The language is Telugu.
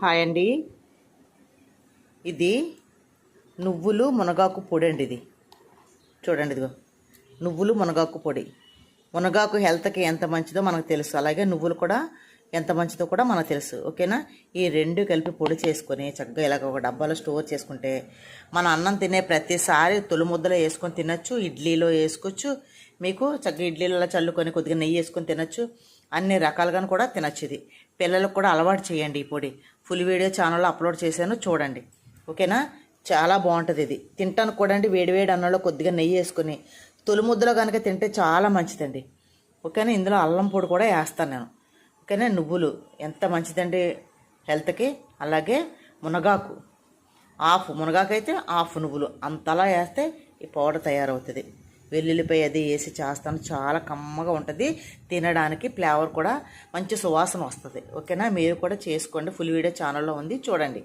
హాయ్ అండి. ఇది నువ్వులు మునగాకు పొడి అండి. ఇది చూడండి, ఇదిగో నువ్వులు మునగాకు పొడి. మునగాకు హెల్త్కి ఎంత మంచిదో మనకు తెలుసు, అలాగే నువ్వులు కూడా ఎంత మంచిదో కూడా మనకు తెలుసు. ఓకేనా? ఈ రెండు కలిపి పొడి చేసుకొని చక్కగా ఇలాగ ఒక డబ్బాలో స్టోర్ చేసుకుంటే మన అన్నం తినే ప్రతిసారి తొలి ముద్దలో వేసుకొని తినచ్చు, ఇడ్లీలో వేసుకోవచ్చు. మీకు చక్కగా ఇడ్లీలలో చల్లుకొని కొద్దిగా నెయ్యి వేసుకొని తినచ్చు, అన్ని రకాలుగాను కూడా తినచ్చు. ఇది పిల్లలకు కూడా అలవాటు చేయండి. ఈ పొడి ఫుల్ వీడియో ఛానల్లో అప్లోడ్ చేశాను, చూడండి. ఓకేనా? చాలా బాగుంటుంది. ఇది తింటాను కూడా అండి. వేడివేడి అన్నంలో కొద్దిగా నెయ్యి వేసుకొని తొలి ముద్దలో కనుక తింటే చాలా మంచిదండి. ఓకేనా? ఇందులో అల్లం పొడి కూడా వేస్తాను నేను. ఓకేనా? నువ్వులు ఎంత మంచిదండి హెల్త్కి. అలాగే మునగాకు మునగాకు అయితే హాఫ్ నువ్వులు అంతలా వేస్తే ఈ పౌడర్ తయారవుతుంది. వెల్లుల్లిపాయ అది వేసి చేస్తాను, చాలా కమ్మగా ఉంటుంది. తినడానికి ఫ్లేవర్ కూడా మంచి సువాసన వస్తుంది. ఓకేనా? మీరు కూడా చేసుకోండి. ఫుల్ వీడియో ఛానల్లో ఉంది, చూడండి.